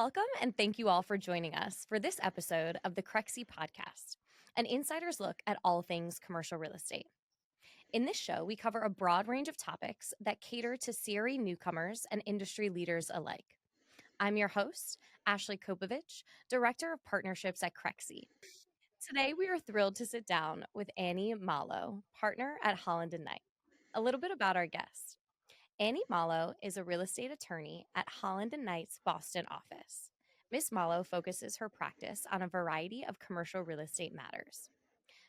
Welcome and thank you all for joining us for this episode of the Crexi Podcast, an insider's look at all things commercial real estate. In this show, we cover a broad range of topics that cater to CRE newcomers and industry leaders alike. I'm your host, Ashley Kobovitch, Director of Partnerships at Crexi. Today, we are thrilled to sit down with Annie Malo, partner at Holland Knight. A little bit about our guest. Annie Malo is a real estate attorney at Holland Knight's Boston office. Ms. Malo focuses her practice on a variety of commercial real estate matters.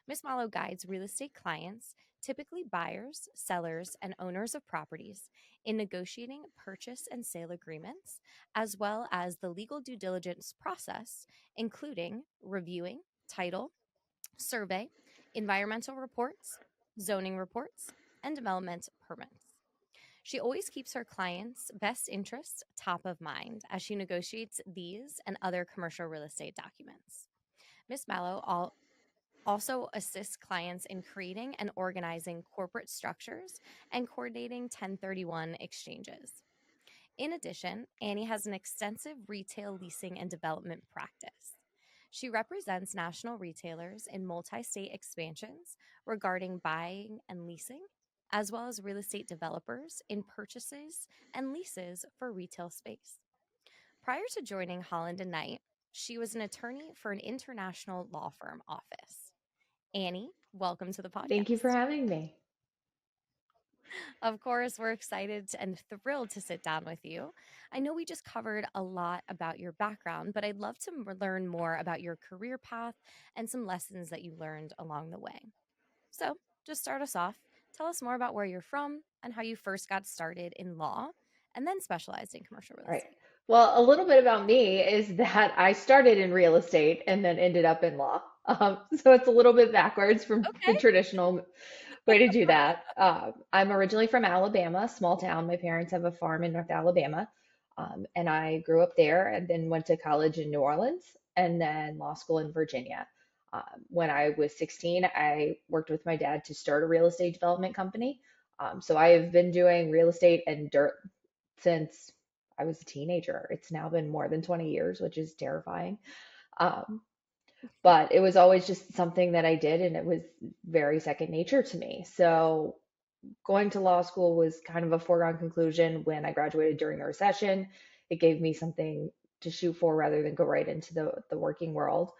Ms. Malo guides real estate clients, typically buyers, sellers, and owners of properties, in negotiating purchase and sale agreements, as well as the legal due diligence process, including reviewing title, survey, environmental reports, zoning reports, and development permits. She always keeps her clients' best interests top of mind as she negotiates these and other commercial real estate documents. Ms. Malo also assists clients in creating and organizing corporate structures and coordinating 1031 exchanges. In addition, Annie has an extensive retail leasing and development practice. She represents national retailers in multi-state expansions regarding buying and leasing, as well as real estate developers in purchases and leases for retail space. Prior to joining Holland & Knight, she was an attorney for an international law firm office. Annie, welcome to the Thank you for podcast. having me. Of course, we're excited and thrilled to sit down with you. I know we just covered a lot about your background, but I'd love to learn more about your career path and some lessons that you learned along the way. So, just start us off. Tell us more about where you're from and how you first got started in law and then specialized in commercial real All right. estate. Well, a little bit about me is that I started in real estate and then ended up in law. So it's a little bit backwards from the Okay. traditional way to do that. I'm originally from Alabama, small town. My parents have a farm in North Alabama. And I grew up there and then went to college in New Orleans and then law school in Virginia. When I was 16, I worked with my dad to start a real estate development company. So I have been doing real estate and dirt since I was a teenager. It's now been more than 20 years, which is terrifying. Um, but it was always just something that I did, and it was very second nature to me. So going to law school was kind of a foregone conclusion when I graduated during the recession. It gave me something to shoot for rather than go right into the working world.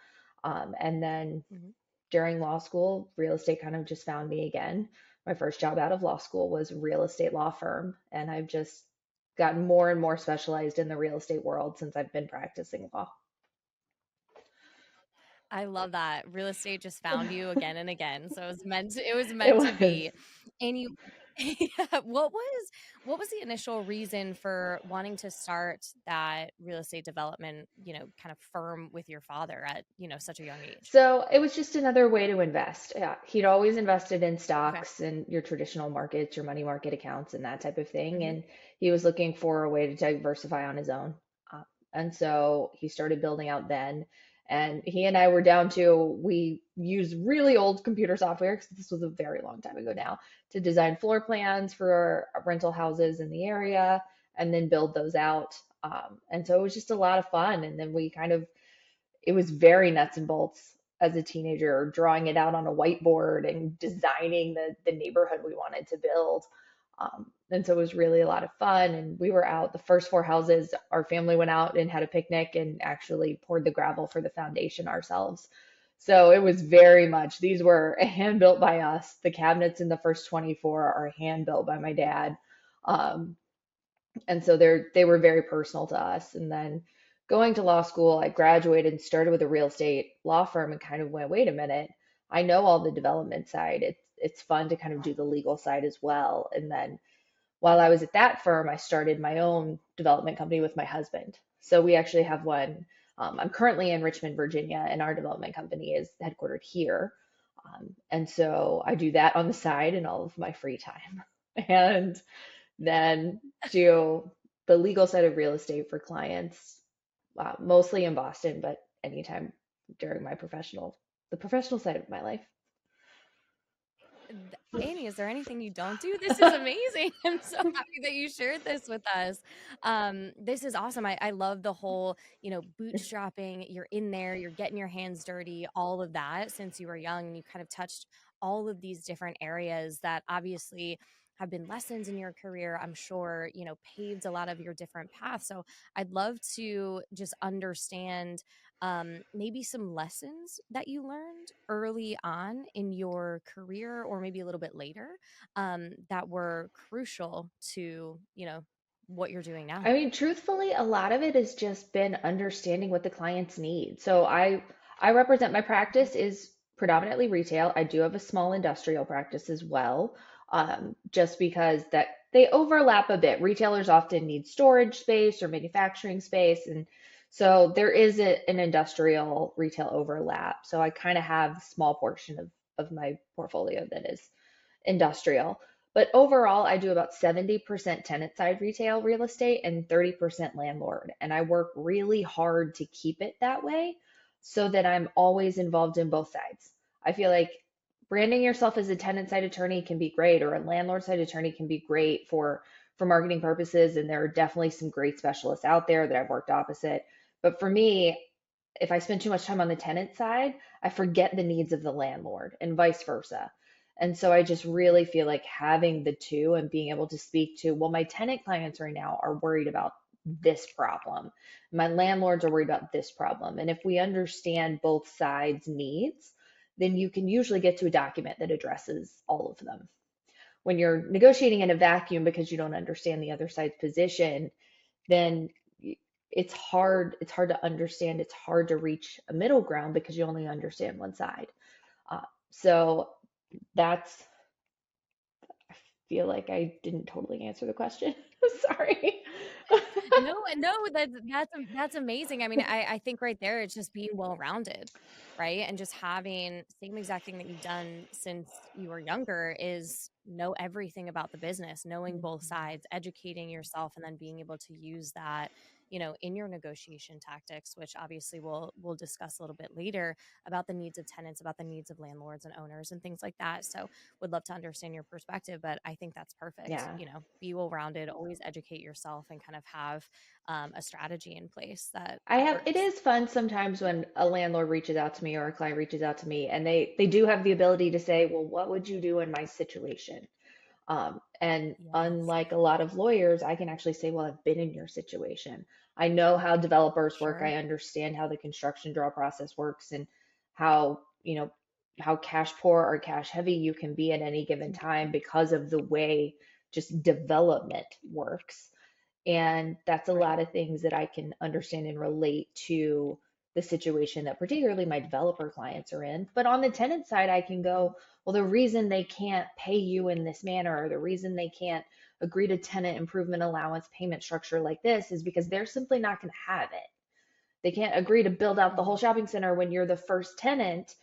And then Mhm. during law school, real estate kind of just found me again. My first job out of law school was a real estate law firm, and I've just gotten more and more specialized in the real estate world since I've been practicing law. I love that. Real estate just found you again and again. So it was It meant to was. be. And you yeah, what was the initial reason for wanting to start that real estate development, kind of firm with your father at, such a young age? So it was just another way to invest. Yeah, he'd always invested in Okay. stocks and your traditional markets, your money market accounts, and that type of thing. Hmm. And he was looking for a way to diversify on his own. And so he started building out then. And he and I were down to, we use really old computer software, because this was a very long time ago now, to design floor plans for rental houses in the area and then build those out. And so it was just a lot of fun. And then we kind of it was very nuts and bolts as a teenager, drawing it out on a whiteboard and designing the neighborhood we wanted to build. And so it was really a lot of fun. And we were out, the first four houses, our family went out and had a picnic and actually poured the gravel for the foundation ourselves. So it was very much, these were hand built by us. The cabinets in the first 24 are hand built by my dad. Um, and so they were very personal to us. And then going to law school, I graduated and started with a real estate law firm and kind of went, wait a minute, I know all the development side. It's fun to kind of do the legal side as well. And then while I was at that firm, I started my own development company with my husband. So we actually have one. I'm currently in Richmond, Virginia, and our development company is headquartered here. And so I do that on the side in all of my free time. And then do the legal side of real estate for clients, mostly in Boston, but anytime during the professional side of my life. Annie, is there anything you don't do? This is amazing. I'm so happy that you shared this with us. This is awesome. I love the whole, bootstrapping. You're in there, you're getting your hands dirty, all of that since you were young. And you kind of touched all of these different areas that obviously have been lessons in your career. I'm sure, paved a lot of your different paths. So I'd love to just understand maybe some lessons that you learned early on in your career or maybe a little bit later that were crucial to, what you're doing now. I mean, truthfully, a lot of it has just been understanding what the clients need. So I represent my practice is predominantly retail. I do have a small industrial practice as well, just because that they overlap a bit. Retailers often need storage space or manufacturing space, and so there is an industrial retail overlap. So I kind of have a small portion of my portfolio that is industrial. But overall, I do about 70% tenant side retail real estate and 30% landlord. And I work really hard to keep it that way so that I'm always involved in both sides. I feel like branding yourself as a tenant side attorney can be great, or a landlord side attorney can be great for marketing purposes. And there are definitely some great specialists out there that I've worked opposite. But for me, if I spend too much time on the tenant side, I forget the needs of the landlord and vice versa. And so I just really feel like having the two and being able to speak to, well, my tenant clients right now are worried about this problem. My landlords are worried about this problem. And if we understand both sides' needs, then you can usually get to a document that addresses all of them. When you're negotiating in a vacuum because you don't understand the other side's position, then it's hard to understand. It's hard to reach a middle ground because you only understand one side. So that's I feel like I didn't totally answer the question. Sorry. No, that's amazing. I mean, I think right there it's just being well rounded, right? And just having same exact thing that you've done since you were younger is know everything about the business, knowing both sides, educating yourself, and then being able to use that, in your negotiation tactics, which obviously we'll discuss a little bit later about the needs of tenants, about the needs of landlords and owners and things like that. So would love to understand your perspective, but I think that's perfect. Yeah. Be well rounded, always educate yourself and kind of have a strategy in place that It works. is fun sometimes when a landlord reaches out to me or a client reaches out to me and they do have the ability to say, well, what would you do in my situation? And Yes, unlike a lot of lawyers, I can actually say, well, I've been in your situation. I know how developers work. sure. I understand how the construction draw process works and how, how cash poor or cash heavy you can be at any given time because of the way just development works. And that's a Right. lot of things that I can understand and relate to the situation that particularly my developer clients are in. But on the tenant side, I can go, well, the reason they can't pay you in this manner, or the reason they can't agree to tenant improvement allowance payment structure like this is because they're simply not going to have it. They can't agree to build out the whole Mhm. shopping center when you're the first tenant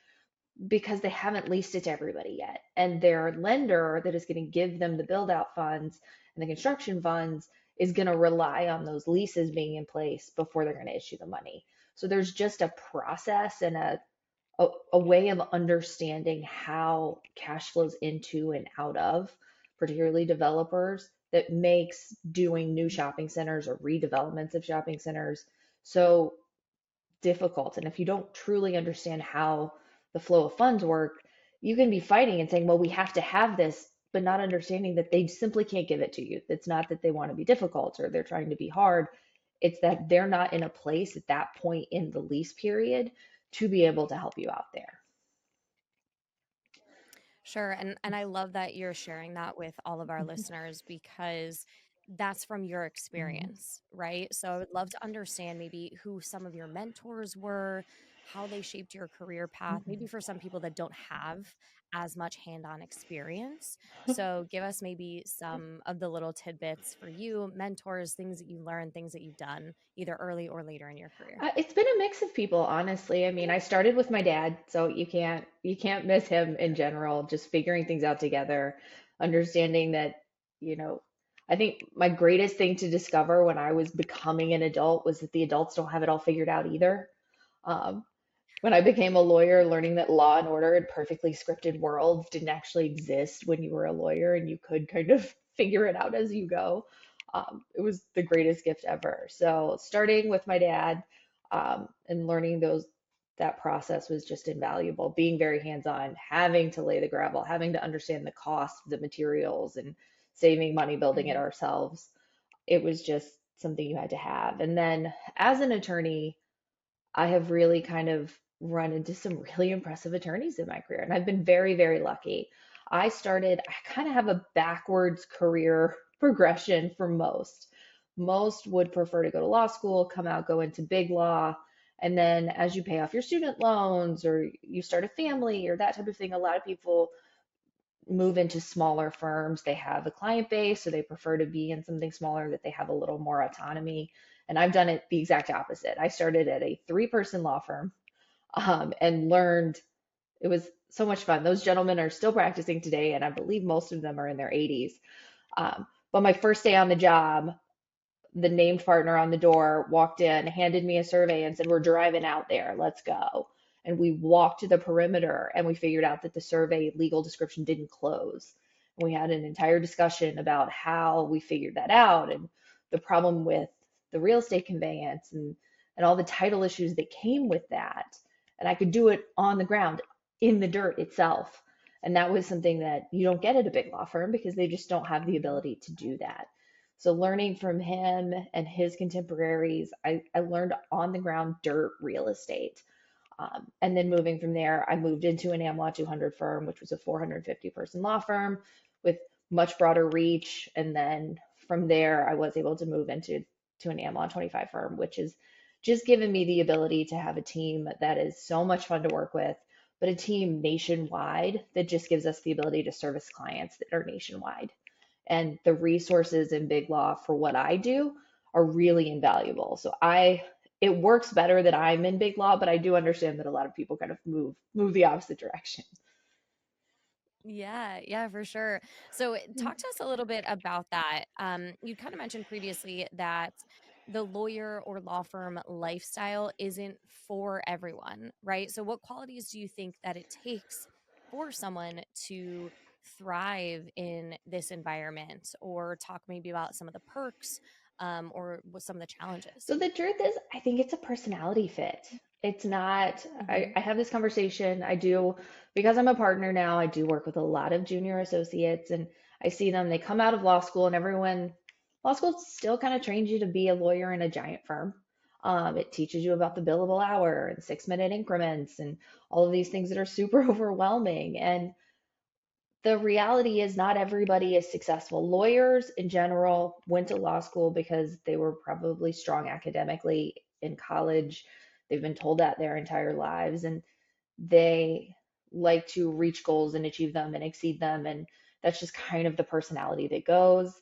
because they haven't leased it to everybody yet. And their lender that is going to give them the build out funds and the construction funds is going to rely on those leases being in place before they're going to issue the money. So there's just a process and a way of understanding how cash flows into and out of, particularly developers, that makes doing new shopping centers or redevelopments of shopping centers so difficult. And if you don't truly understand how the flow of funds work, you can be fighting and saying, well, we have to have this, but not understanding that they simply can't give it to you. It's not that they want to be difficult or they're trying to be hard. It's that they're not in a place at that point in the lease period to be able to help you out there. Sure. And I love that you're sharing that with all of our listeners because that's from your Mhm. experience, right? So I would love to understand maybe who some of your mentors were, how they shaped your career path, maybe Mhm. for some people that don't have as much hand-on experience. So give us maybe some of the little tidbits for you, mentors, things that you learned, things that you've done either early or later in your career. It's been a mix of people, honestly. I mean, I started with my dad, so you can't miss him in general, just figuring things out together, understanding that, you know, I think my greatest thing to discover when I was becoming an adult was that the adults don't have it all figured out either. Um, When I became a lawyer, learning that law and order in perfectly scripted worlds didn't actually exist when you were a lawyer and you could kind of figure it out as you go. It was the greatest gift ever. So starting with my dad and learning that process was just invaluable. Being very hands-on, having to lay the gravel, having to understand the cost of the materials and saving money building it Mhm. ourselves. It was just something you had to have. And then as an attorney, I have really kind of run into some really impressive attorneys in my career, and I've been very, very lucky. I kind of have a backwards career progression for most. Most would prefer to go to law school, come out, go into big law, and then as you pay off your student loans or you start a family or that type of thing, a lot of people move into smaller firms. They have a client base, so they prefer to be in something smaller that they have a little more autonomy. And I've done it the exact opposite. I started at a three-person law firm and learned it was so much fun. Those gentlemen are still practicing today, and I believe most of them are in their 80s. But my first day on the job, the named partner on the door walked in, handed me a survey, and said, "We're driving out there. Let's go." And we walked to the perimeter and we figured out that the survey legal description didn't close. And we had an entire discussion about how we figured that out and the problem with the real estate conveyance and all the title issues that came with that. And I could do it on the ground in the dirt itself. And that was something that you don't get at a big law firm because they just don't have the ability to do that. So learning from him and his contemporaries, I learned on the ground dirt real estate. And then moving from there, I moved into an AmLaw 200 firm, which was a 450 person law firm with much broader reach. And then from there, I was able to move into an AmLaw 25 firm, which is just given me the ability to have a team that is so much fun to work with, but a team nationwide that just gives us the ability to service clients that are nationwide. And the resources in big law for what I do are really invaluable. So it works better that I'm in big law, but I do understand that a lot of people kind of move the opposite direction. Yeah, yeah, for sure. So, talk to us a little bit about that. You kind of mentioned previously that the lawyer or law firm lifestyle isn't for everyone, right? So, what qualities do you think that it takes for someone to thrive in this environment, or talk maybe about some of the perks, or what some of the challenges? So the truth is, I think it's a personality fit. It's not, Hmm. I have this conversation. I do, because I'm a partner now, I do work with a lot of junior associates and I see them, they come out of law school and law school still kind of trains you to be a lawyer in a giant firm. It teaches you about the billable hour and 6 minute increments and all of these things that are super overwhelming. And the reality is not everybody is successful. Lawyers in general went to law school because they were probably strong academically in college. They've been told that their entire lives, and they like to reach goals and achieve them and exceed them. And that's just kind of the personality that goes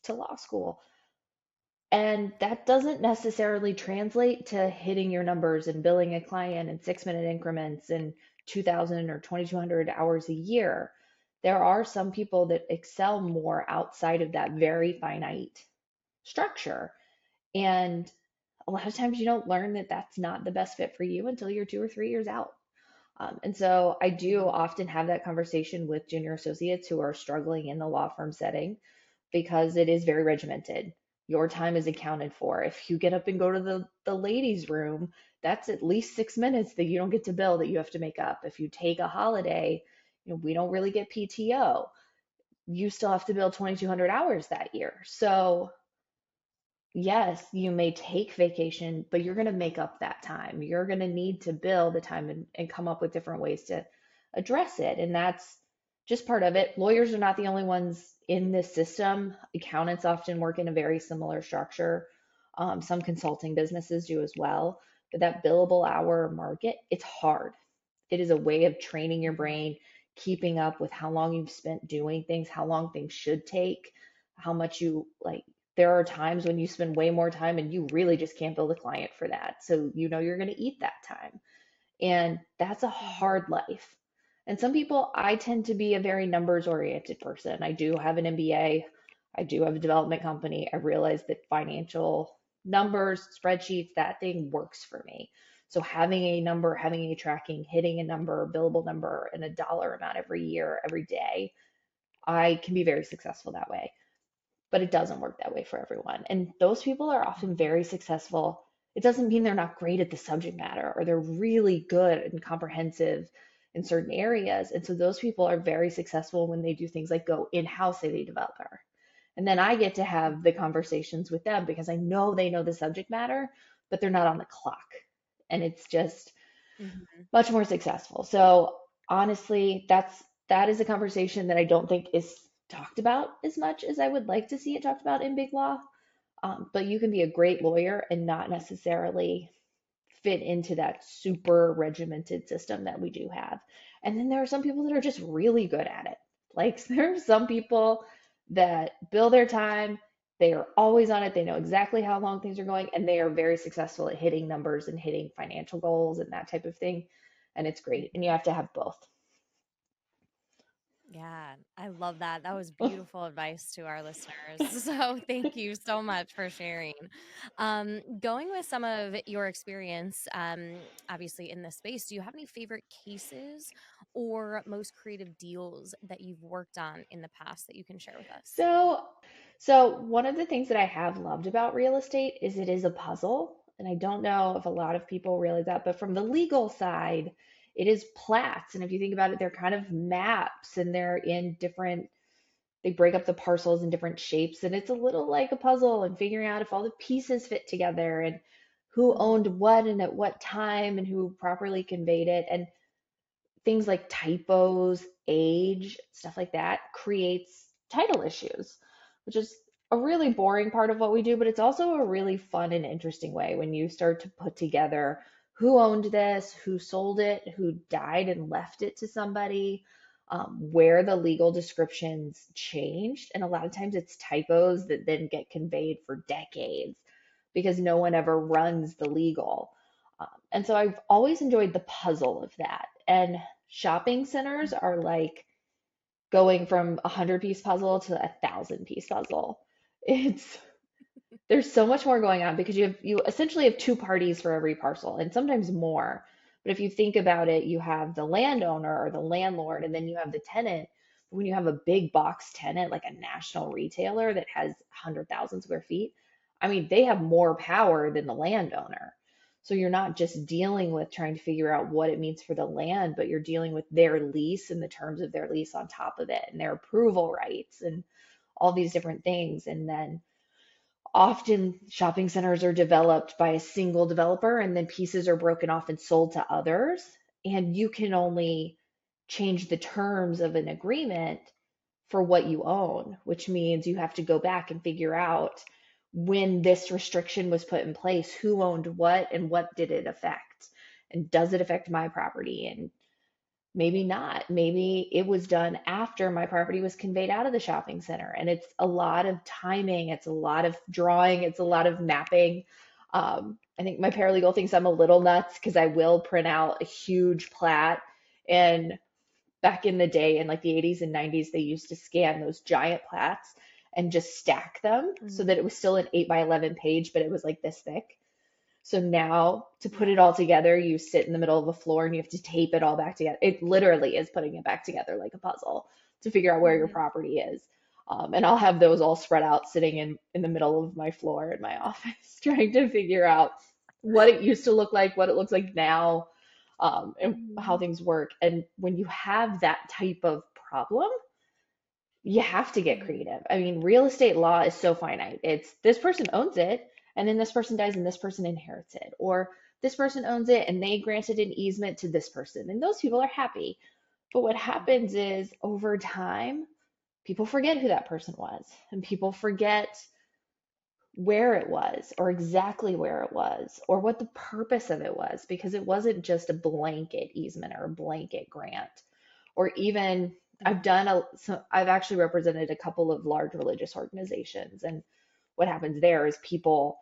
to law school. And that doesn't necessarily translate to hitting your numbers and billing a client in 6 minute increments and 2,000 or 2,200 hours a year. There are some people that excel more outside of that very finite structure. And a lot of times you don't learn that that's not the best fit for you until you're 2 or 3 years out. And so I do often have that conversation with junior associates who are struggling in the law firm setting because it is very regimented. Your time is accounted for. If you get up and go to the ladies' room, that's at least 6 minutes that you don't get to bill that you have to make up. If you take a holiday, we don't really get PTO. You still have to bill 2,200 hours that year. So yes, you may take vacation, but you're going to make up that time. You're going to need to bill the time and come up with different ways to address it. And that's just part of it. Lawyers are not the only ones in this system. Accountants often work in a very similar structure. Some consulting businesses do as well. But that billable hour market, it's hard. It is a way of training your Hmm. brain, keeping up with how long you've spent doing things, how long things should take, how much you like there are times when you spend way more time and you really just can't build a client for that. So you know you're going to eat that time. And that's a Hmm. hard life. And some people, I tend to be a very numbers oriented person. I do have an MBA. I do have a development company. I realize that financial numbers, spreadsheets, that thing works for me. So having a number, having a tracking, hitting a number, billable number, and a dollar amount every year, every day, I can be very successful that way. But it doesn't work that way for everyone. And those people are often very successful. It doesn't mean they're not great at the subject matter or they're really good and comprehensive in certain areas. And so those people are very successful when they do things like go in-house as a developer. And then I get to have the conversations with them because I know they know the subject matter, but they're not on the clock. And it's just Mhm. much more successful. So honestly, that is a conversation that I don't think is talked about as much as I would like to see it talked about in big law. But you can be a great lawyer and not necessarily fit into that super regimented system that we do have. And then there are some people that are just really good at it. Like there are some people that bill their time, they are always on it, they know exactly how long things are going, and they are very successful at hitting numbers and hitting financial goals and that type of thing. And it's great. And you have to have both. Yeah, I love that. That was beautiful advice to our listeners. So thank you so much for sharing. Going with some of your experience, obviously in this space, do you have any favorite cases or most creative deals that you've worked on in the past that you can share with us? So, so one of the things that I have loved about real estate is it is a puzzle. And I don't know if a lot of people realize that, but from the legal side, it is plats. And if you think about it, they're kind of maps and they're in different, they break up the parcels in different shapes. And it's a little like a puzzle and figuring out if all the pieces fit together and who Mhm. owned what and at what time and who properly conveyed it. And things like typos, age, stuff like that creates title issues, which is a really boring part of what we do, but it's also a really fun and interesting way when you start to put together who owned this, who sold it, who died and left it to somebody, where the legal descriptions changed. And a lot of times it's typos that then get conveyed for decades because no one ever runs the legal. And so I've always enjoyed the puzzle of that. And shopping centers are like going from a 100-piece puzzle to a 1,000-piece puzzle. It's there's so much more going on because you essentially have two parties for every parcel and sometimes more. But if you think about it, you have the landowner or the landlord, and then you have the tenant. When you have a big box tenant like a national retailer that has 100,000 square feet, I mean, they have more power than the landowner. So you're not just dealing with trying to figure out what it means for the land, but you're dealing with their lease and the terms of their lease on top of it and their approval rights and all these different things. And then often shopping centers are developed by a single developer and then pieces are broken off and sold to others. And you can only change the terms of an agreement for what you own, which means you have to go back and figure out when this restriction was put in place, who owned what and what did it affect? And does it affect my property? And maybe not. Maybe it was done after my property was conveyed out of the shopping center. And it's a lot of timing, it's a lot of drawing, it's a lot of mapping. I think my paralegal thinks I'm a little nuts because I will print out a huge plat. And back in the day, in like the 80s and 90s, they used to scan those giant plats and just stack them so Mhm. that it was still an 8 by 11 page, but it was like this thick. So now to put Yeah. it all together, you sit in the middle of the floor and you have to tape it all back together. It literally is putting it back together like a puzzle to figure out where your Mhm. property is. And I'll have those all spread out sitting in the middle of my floor in my office, trying to figure out what it used to look like, what it looks like now, and how Mhm. things work. And when you have that type of problem, you have to get Mhm. creative. I mean, real estate law is so finite. It's this person owns it, and then this person dies and this person inherits it. Or this person owns it and they granted an easement to this person, and those people are happy. But what happens is over time, people forget who that person was, and people forget where it was, or exactly where it was, or what the purpose of it was, because it wasn't just a blanket easement or a blanket grant or even I've Mhm. done so I've actually represented a couple of large religious organizations, and what happens there is people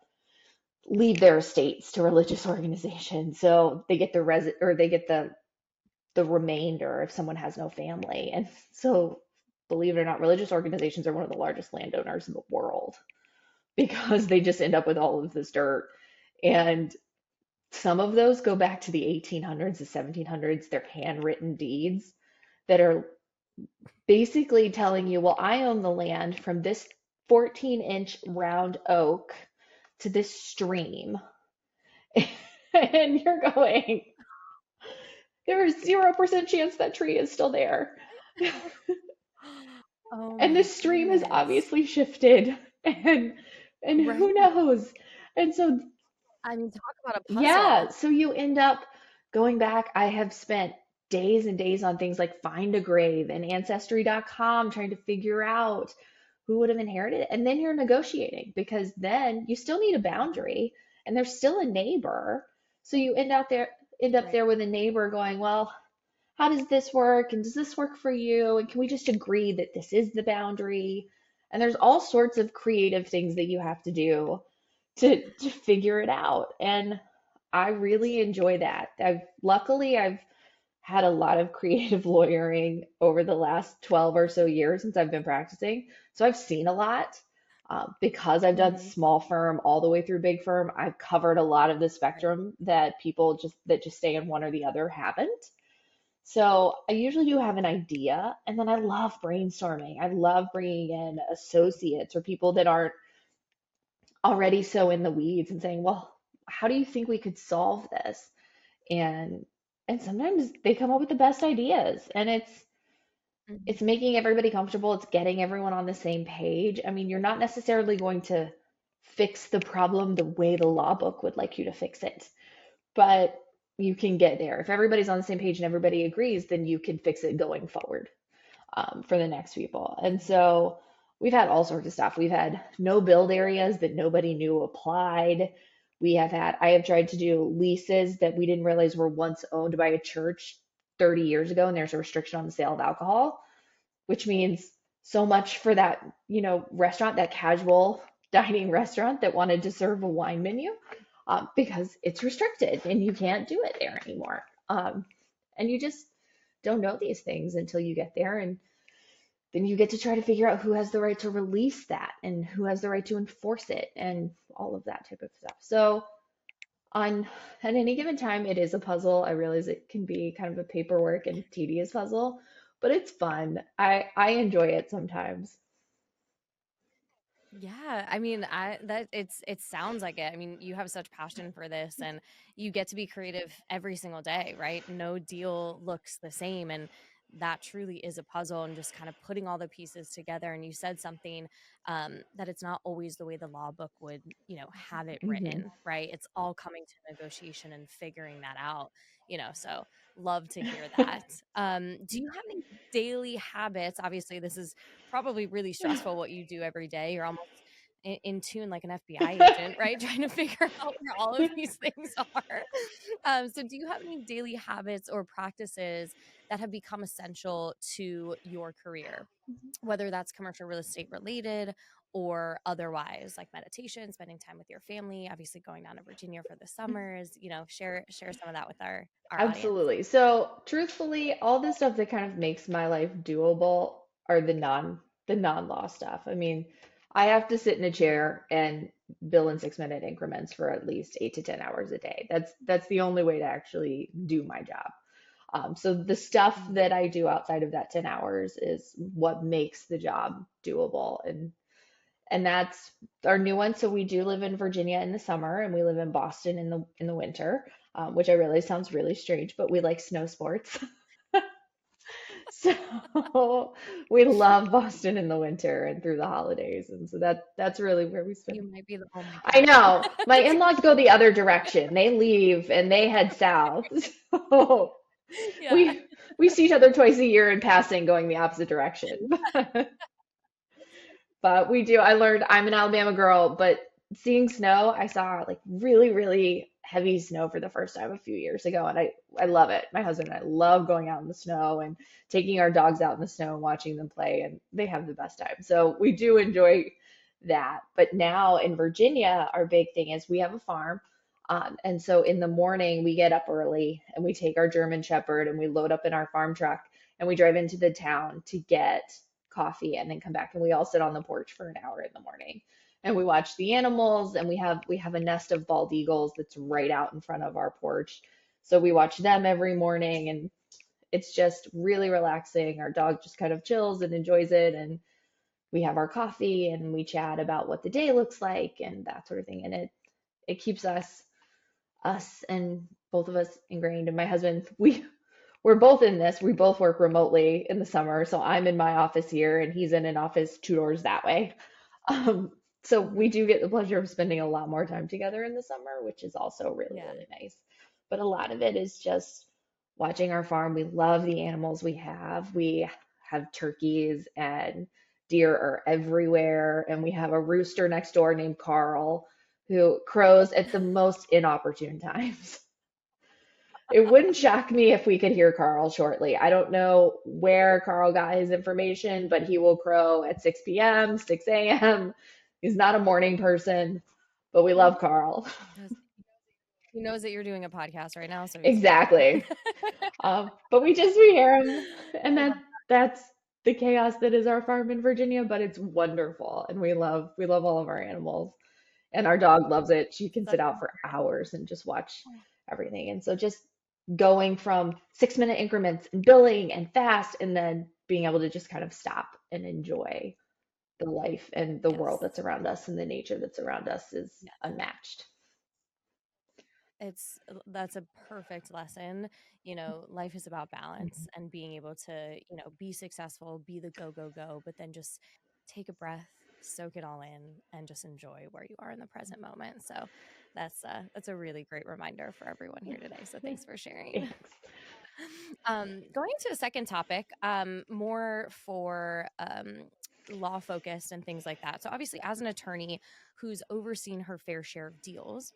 leave their estates to religious organizations, so they get the or they get the remainder if someone has no family, and so believe it or not, religious organizations are one of the largest landowners in the world because they just end up with all of this dirt, and Some of those go back to the 1800s, the 1700s. They're handwritten deeds that are basically telling you, well, I own the land from this 14-inch round oak to this stream. And you're going, there is 0% chance that tree is still there. Oh And the my stream has goodness. obviously shifted and Right. who knows? And so I mean, talk about a yeah, puzzle. so you end up going back. I have spent days and days on things like Find a Grave and Ancestry.com trying to figure out who would have inherited it. And then you're negotiating because then you still need a boundary and there's still a neighbor. So you end up Right. there with a neighbor going, well, how does this work? And does this work for you? And can we just agree that this is the boundary? And there's all sorts of creative things that you have to do to figure it out. And I really enjoy that. I've had a lot of creative lawyering over the last 12 or so years since I've been practicing. So I've seen a lot. Because I've done Hmm. small firm all the way through big firm, I've covered a lot of the Right. spectrum that people just stay in one or the other haven't. So I usually do have an idea, and then I love brainstorming. I love bringing in associates or people that aren't already so in the weeds and saying, "Well, how do you think we could solve this?" And and sometimes they come up with the best ideas, and Hmm. it's making everybody comfortable. It's getting everyone on the same page. I mean, you're not necessarily going to fix the problem the way the law book would like you to fix it, but you can get there. If everybody's on the same page and everybody agrees, then you can fix it going forward. For the next people. And so we've had all sorts of stuff. We've had no build areas that nobody knew applied. I have tried to do leases that we didn't realize were once owned by a church 30 years ago, and there's a restriction on the sale of alcohol, which means so much for that, restaurant, that casual dining restaurant that wanted to serve a wine menu, because it's restricted and you can't do it there anymore. And you just don't know these things until you get there. And then you get to try to figure out who has the right to release that and who has the right to enforce it and all of that type of stuff. So on at any given time, it is a puzzle. I realize it can be kind of a paperwork and tedious puzzle, but it's fun. I enjoy it sometimes. Yeah, I mean, I that it sounds like it. I mean, you have such passion for this and you get to be creative every single day, right? No deal looks the same and that truly is a puzzle and just kind of putting all the pieces together. And you said something that it's not always the way the law book would, have it Hmm. written, right? It's all coming to negotiation and figuring that out, so love to hear that. Do you have any daily habits? Obviously, this is probably really stressful what you do every day. You're almost in tune like an FBI agent, right? Trying to figure out where all of these things are. So, do you have any daily habits or practices that have become essential to your career, whether that's commercial real estate related or otherwise, like meditation, spending time with your family, obviously going down to Virginia for the summers? Share some of that with our audience. Absolutely. So, truthfully, all the stuff that kind of makes my life doable are the non-law stuff. I mean, I have to sit in a chair and bill in 6-minute increments for at least 8 to 10 hours a day. That's the only way to actually do my job. So the stuff Mhm. that I do outside of that 10 hours is what makes the job doable. And that's our new one. So we do live in Virginia in the summer and we live in Boston in the winter, which I realize sounds really strange, but we like snow sports. So we love Boston in the winter and through the holidays. And so that's really where we spend. You might be the only I gal. know my in-laws go the other direction. They leave and they head south. So Yeah. we we see each other twice a year in passing going the opposite direction. But we do. I learned I'm an Alabama girl, but seeing snow, I saw like really, really heavy snow for the first time a few years ago, and I love it. My husband and I love going out in the snow and taking our dogs out in the snow and watching them play, and they have the best time. So we do enjoy that. But now in Virginia, our big thing is we have a farm. And so in the morning, we get up early and we take our German Shepherd and we load up in our farm truck and we drive into the town to get coffee and then come back and we all sit on the porch for an hour in the morning. and we watch the animals, and we have a nest of bald eagles that's right out in front of our porch. So we watch them every morning, and it's just really relaxing. Our dog just kind of chills and enjoys it, and we have our coffee and we chat about what the day looks like and that sort of thing. And it keeps us and both of us ingrained. And my husband, we're both in this. We both work remotely in the summer. So I'm in my office here and he's in an office two doors that way. Um, so we do get the pleasure of spending a lot more time together in the summer, which is also really, Yeah. really nice. But a lot of it is just watching our farm. We love the animals we have. We have turkeys and deer are everywhere. And we have a rooster next door named Carl who crows at the most inopportune times. It wouldn't shock me if we could hear Carl shortly. I don't know where Carl got his information, but he will crow at 6 p.m., 6 a.m. He's not a morning person, but we love Carl. He knows that you're doing a podcast right now, so he's Exactly. But we hear him, and that's the chaos that is our farm in Virginia, but it's wonderful, and we love all of our animals, and our dog loves it. She can sit out for hours and just watch everything. And so just going from 6 minute increments and billing and fast, and then being able to just kind of stop and enjoy the life and the world Yes. that's around us and the nature that's around us is Yes. unmatched. That's a perfect lesson. Life is about balance and being able to, be successful, be the go, but then just take a breath, soak it all in, and just enjoy where you are in the present moment. So that's a really great reminder for everyone here today. So thanks for sharing. Thanks. Going into a second topic, more for law focused and things like that. So obviously, as an attorney who's overseen her fair share of deals,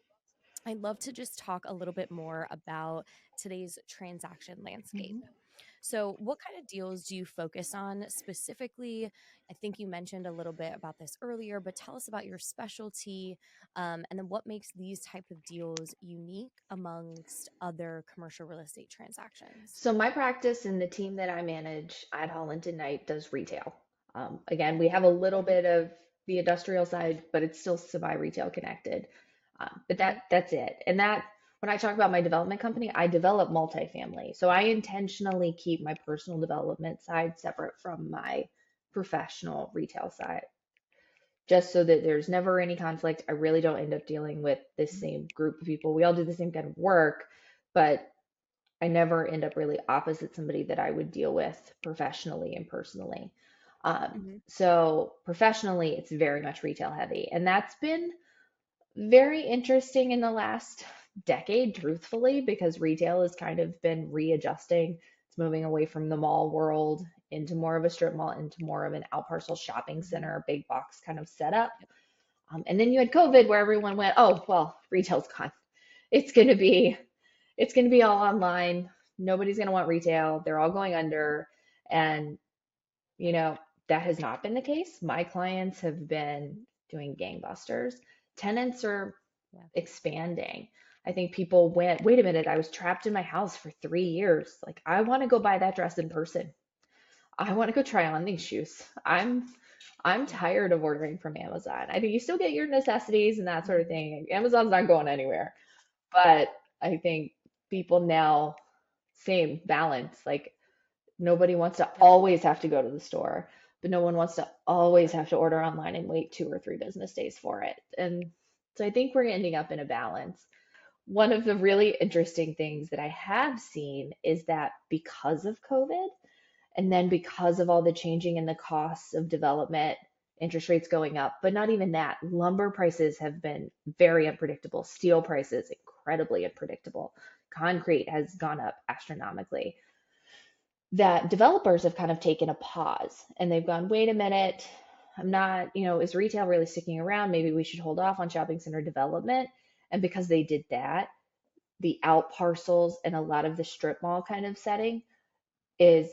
I'd love to just talk a little bit more about today's transaction landscape. Mhm. So, what kind of deals do you focus on specifically? I think you mentioned a little bit about this earlier, but tell us about your specialty, and then what makes these type of deals unique amongst other commercial real estate transactions. So my practice and the team that I manage at Holland Knight does retail. Again, we have a little Mhm. bit of the industrial side, but it's still semi-retail connected. But Mhm. that's it. And that when I talk about my development company, I develop multifamily. So I intentionally keep my personal development side separate from my professional retail side, just so that there's never any conflict. I really don't end up dealing with the same group of people. We all do the same kind of work, but I never end up really opposite somebody that I would deal with professionally and personally. Mhm. So professionally, it's very much retail heavy. And that's been very interesting in the last decade, truthfully, because retail has kind of been readjusting. It's moving away from the mall world into more of a strip mall, into more of an outparcel shopping Mhm. center, big box kind of setup. Yep. And then you had COVID where everyone went, oh, well, retail's gone. It's going to be it's going to be all online. Nobody's going to want retail. They're all going under. And, you know, that has not been the case. My clients have been doing gangbusters. Tenants are Yeah. expanding. I think people went, wait a minute, I was trapped in my house for 3 years. Like, I want to go buy that dress in person. I want to go try on these shoes. I'm Yeah. tired of ordering from Amazon. I think you still get your necessities and that sort of Mhm. thing. Amazon's not going anywhere. But I think people now, same balance. Like nobody wants to Yep. always have to go to the store, but no one wants to always Right. have to order online and wait 2 or 3 business days for it. And so I think we're ending up in a balance. One of the really interesting things that I have seen is that because of COVID, and then because of all the changing in the costs of development, interest rates going up, but not even that, lumber prices have been very unpredictable. Steel prices, incredibly unpredictable. Concrete has gone up astronomically. That developers have kind of taken a pause and they've gone, wait a minute, I'm not, is retail really sticking around? Maybe we should hold off on shopping center development. And because they did that, the out parcels and a lot of the strip mall kind of setting is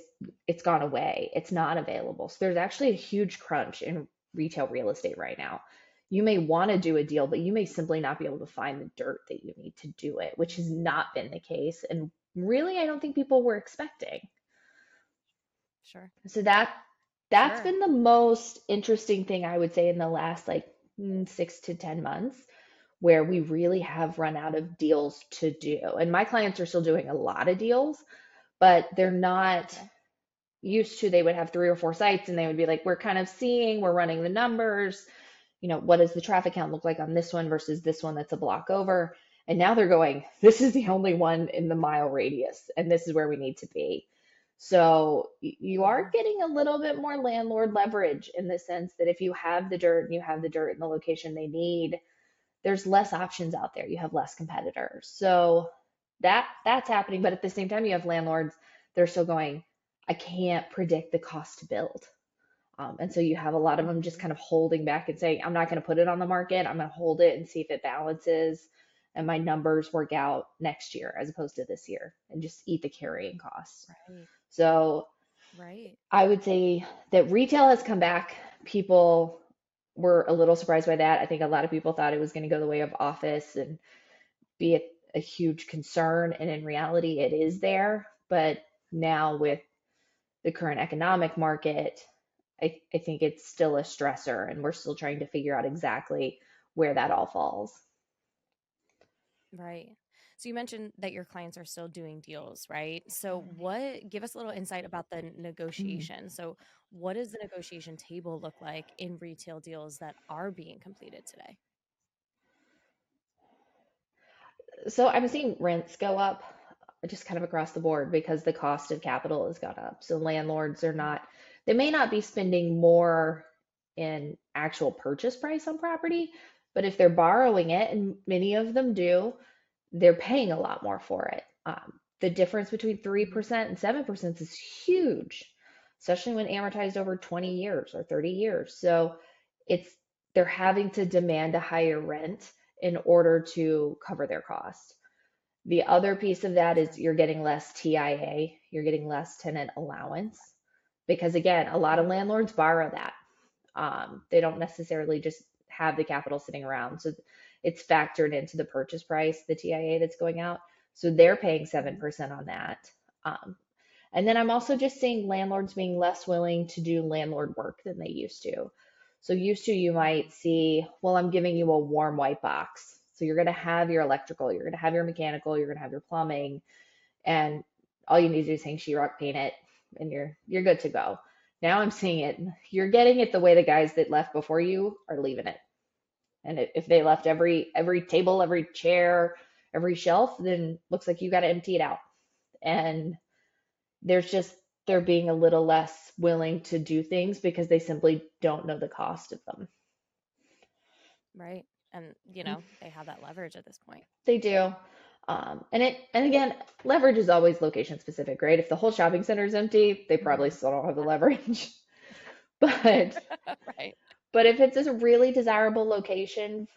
it's gone away. It's not available. So there's actually a huge crunch in retail real estate right now. You may want to do a deal, but you may simply not be able to find the dirt that you need to do it, which has not been the case. And really, I don't think people were expecting. Sure. So that's Sure. been the most interesting thing I would say in the last like 6 to 10 months where we really have run out of deals to do. And my clients are still doing a lot of deals, but they're not Okay. used to, they would have 3 or 4 sites and they would be like, we're kind of seeing, we're running the numbers, what does the traffic count look like on this one versus this one that's a block over? And now they're going, this is the only one in the mile radius, and this is where we need to be. So you are Yeah. getting a little bit more landlord leverage in the sense that if you have the dirt and you have the dirt in the location they need, there's less options out there. You have less competitors. So that's happening. But at the same time, you have landlords, they're still going, I can't predict the cost to build. And so you have a lot of them just Mhm. kind of holding back and saying, I'm not going to put it on the market. I'm going to hold it and see if it balances and my numbers work out next year as opposed to this year and just eat the carrying costs. Right. So Right. I would say that retail has come back. People were a little surprised by that. I think a lot of people thought it was going to go the way of office and be a huge concern. And in reality, it is there. But now with the current economic market, I think it's still a stressor, and we're still trying to figure out exactly where that all falls. Right. So you mentioned that your clients are still doing deals, right? So give us a little insight about the Mm. negotiation. So what does the negotiation table look like in retail deals that are being completed today? So I'm seeing rents go up just kind of across the board because the cost of capital has gone up. So landlords are Mhm. not, they may not be spending more in actual purchase price on property, but if they're borrowing it, and many of them do, they're paying a lot more for it. The difference between Mhm. 3% and 7% is huge, especially when amortized over 20 years or 30 years. So it's they're having to demand a higher rent in order to cover their costs. The other piece of that is Sure. you're getting less TIA, you're getting less tenant allowance because again, a lot of Mhm. landlords borrow that. They don't necessarily just have the capital sitting around. So it's factored into the purchase price, the TIA that's going out. So they're paying Mhm. 7% on that. Um, and then I'm also just seeing landlords being less willing to do landlord work than they used to. So used to, you might Mhm. see, well, I'm giving you a warm white box. So you're going to have your electrical, you're going to have your mechanical, you're going to have your plumbing, and all you need to do is hang sheetrock, paint it, and you're good to go. Now I'm seeing it. You're getting it the way the guys that left before you are leaving it. And if they left every table, every chair, every shelf, then looks like you got to empty it out. And there's just they're being a little less willing to do things because they simply don't know the cost of them. Right. And they have that leverage at this point. They do. And again, leverage is always location specific, right? If the whole shopping center is empty, they probably Mhm. still don't have the leverage. But Right. but if it's a really desirable location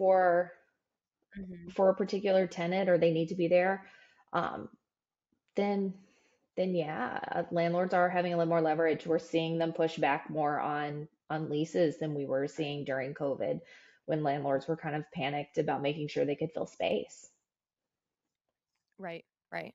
Mhm. for a particular tenant or they need to be there, um, then yeah, landlords are having a little more leverage. We're seeing them push back more on leases than we were Right. seeing during COVID when landlords were kind of panicked about making sure they could fill space. Right, right.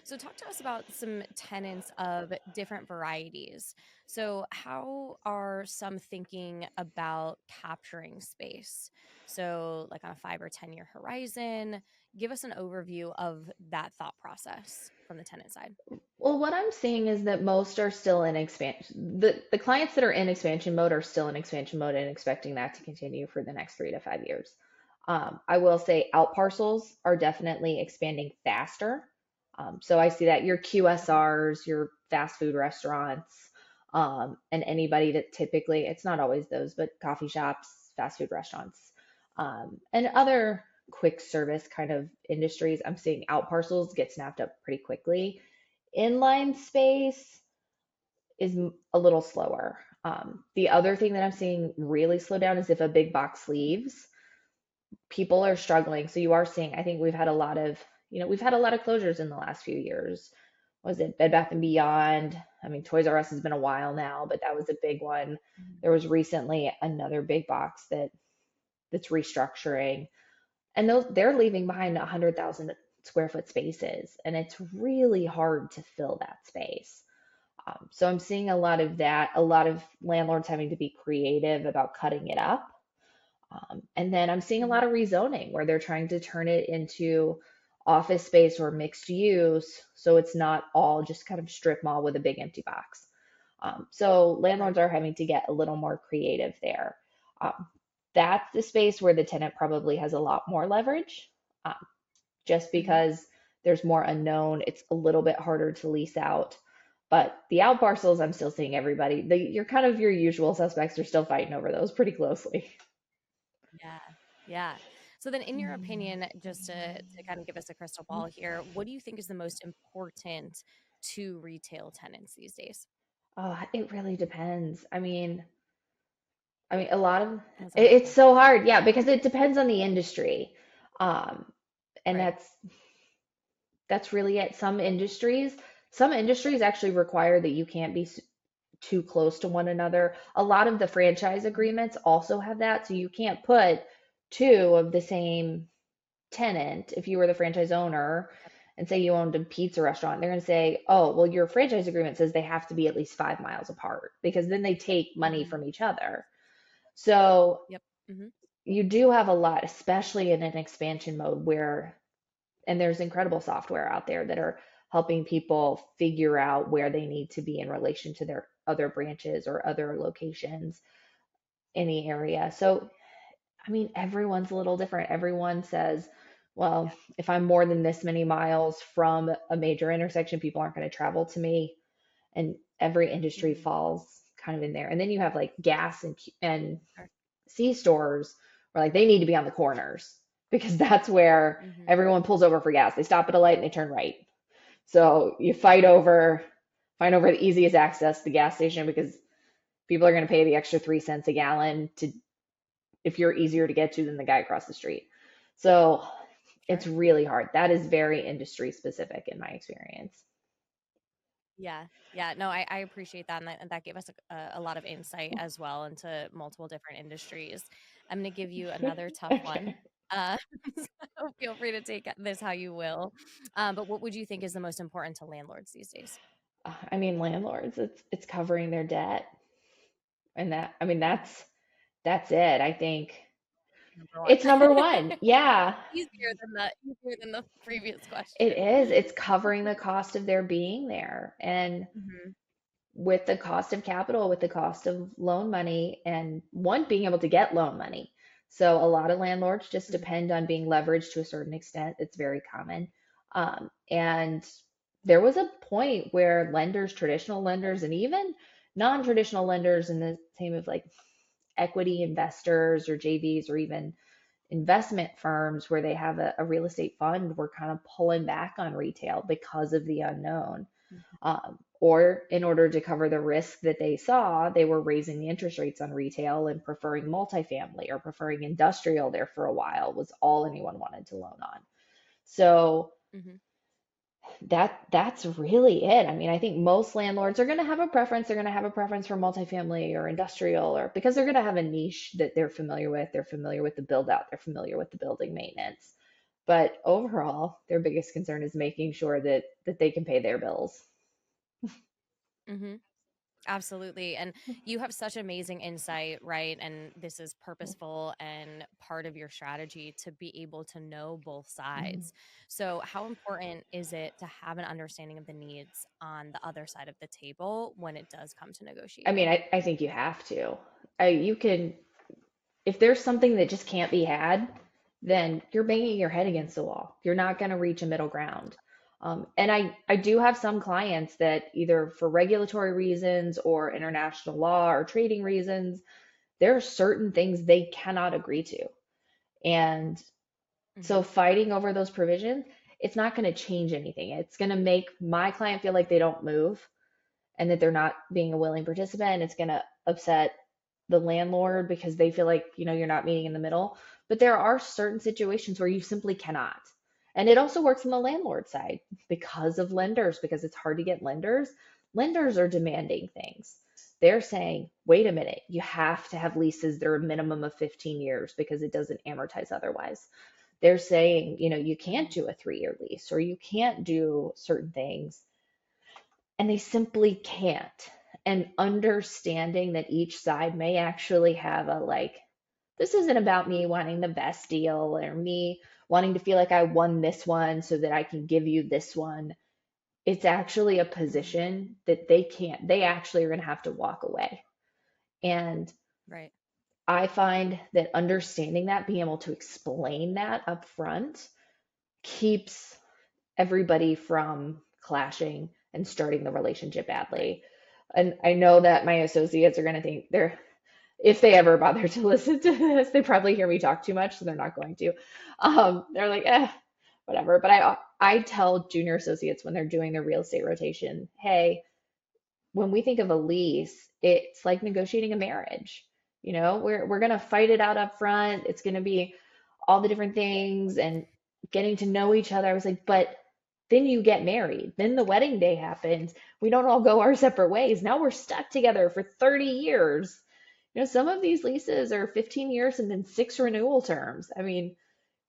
So, talk to us about some tenants of different varieties. So, how are some thinking about capturing space? So, like on a 5 or 10 year horizon, give us an overview of that thought process from the tenant side. Well, what I'm seeing is that most are still in expansion. The clients that are in expansion mode are still in expansion mode and expecting that to continue for the next 3 to 5 years. I will say out parcels are definitely expanding faster. So I see that your Okay. QSRs, your fast food restaurants, and anybody that typically, it's not always those, but coffee shops, fast food restaurants, and other quick service kind of industries, I'm seeing out parcels get snapped up pretty quickly. Inline space is a little slower. The other thing that I'm seeing really slow down is if a big box leaves, people are struggling. So you are seeing, I think we've had a lot of closures in the last few years. Was it Bed Bath and Beyond? I mean, Toys R Us has been a while now, but that was a big one. Mhm. There was recently another big box that's restructuring, and they're leaving behind 100,000 square foot spaces, and it's really hard to fill that space. So I'm seeing a lot of that, a lot of landlords having to be creative about cutting it up. And then I'm seeing a Mhm. lot of rezoning where they're trying to turn it into office space or mixed use. So it's not all just kind of strip mall with a big empty box. So Right. landlords are having to get a little more creative there. Um, that's the space where the tenant probably has a lot more leverage, um, just Mhm. because there's more unknown. It's a little bit harder to lease out. But the out parcels, I'm still seeing everybody. You're kind of your usual suspects are still fighting over those pretty closely. Yeah. Yeah. So then in your opinion, just to kind of give us a crystal ball here, what do you think is the most important to retail tenants these days? It really depends. I mean, a lot of That's a hard it's one. so hard, yeah, because it depends on the industry, um, and Right. that's really it. Some industries actually require that you can't be too close to one another. A lot of the franchise Mhm. agreements also have that, so you can't put two of the same tenant if you were the franchise owner. And say you owned a pizza restaurant, they're going to say, oh, well, your franchise agreement says they have to be at least 5 miles apart because then they take money Mhm. from each other. So Yep. Mhm. you do have a lot, especially in an expansion mode and there's incredible software out there that are helping people figure out where they need to be in relation to their other branches or other locations in the area. So, I mean, everyone's a little different. Everyone says, well, Yeah. if I'm more than this many miles from a major intersection, people aren't going to travel to me. And every industry Mhm. falls kind of in there. And then you have like gas and Sure. C stores where like they need to be on the corners because that's where Mhm. everyone pulls over for gas. They stop at a light and they turn right. So you Right. find over the easiest access to the gas station because people are going to pay the extra 3 cents a gallon to if you're easier to get to than the guy across the street. So it's Sure. really hard. That is very industry specific in my experience. Yeah. Yeah. No, I appreciate that. And that gave us a lot of insight as well into multiple different industries. I'm going to give you another tough one. Okay. Uh, so feel free to take this how you will. But what would you think is the most important to landlords these days? I mean, landlords, it's covering their debt, and I mean, Yeah. that's it. I think Number one. it's number one. Yeah, Easier than the previous it question. is. It's covering the cost of their being there, and Mhm. with the cost of capital, with the cost of loan money, and one being able to get loan money. So a lot of landlords just Mhm. depend on being leveraged to a certain extent. It's very common. And there was a point where lenders, traditional lenders, and even non-traditional lenders in the same of like equity investors or JVs or even investment firms where they have a real estate fund were kind of pulling back on retail because of the unknown. Mhm. Or in order to cover the risk that they saw, they were raising the interest rates on retail and preferring multifamily or preferring industrial there for a while was all anyone wanted to loan on. So Mhm. that's really it. I mean, I think most landlords are going to have a preference. They're going to have a preference for multifamily or industrial, or because they're going to have a niche that they're familiar with. They're familiar with the build out. They're familiar with the building maintenance. But overall, their biggest concern is making sure that they can pay their bills. Mhm. Absolutely. And you have such amazing insight, right? And this is purposeful and part of your strategy to be able to know both Mhm. sides. So, how important is it to have an understanding of the needs on the other side of the table when it does come to I mean, negotiating? I think you have to. You can, if there's something that just can't be had, then you're banging your head Mhm. against the wall. You're not going to reach a middle ground. And I do have some clients that either for regulatory reasons or international law or trading reasons, there are certain things they cannot agree to. And so Mhm. fighting over those provisions, it's not going to change anything. It's going to make my client feel like they don't move and that they're not being a willing participant. It's going to upset the landlord because they feel like, you're not meeting in the middle. But there are certain situations where you simply cannot. And it also works on the landlord side because of lenders, because it's hard to get lenders. Lenders are demanding things. They're saying, wait a minute, you have to have leases that are a minimum of 15 years because it doesn't amortize otherwise. They're saying, you can't Mhm. do a 3-year lease or you can't do certain things and they simply can't. And understanding that each side may actually have a like this isn't about me wanting the best deal or me wanting to feel like I won this one so that I can give you this one. It's actually a Mhm. position that they actually are going to have to walk away. And Right. I find that understanding that, being able to explain that up front, keeps everybody from clashing and starting the relationship Right. badly. And I know that my associates are going to think they're, if they ever bother to listen to this, they probably hear me talk too much, so they're not going to. They're like, whatever. But I tell junior associates when they're doing their real estate rotation, hey, when we think of a lease, it's like negotiating a marriage. We're gonna fight it out up front. It's gonna be all the different things and getting to know each other. I was like, but then you get married. Then the wedding day happens. We don't all go our separate ways. Now we're stuck together for 30 years. Some of these leases are 15 years and then 6 renewal terms. I mean,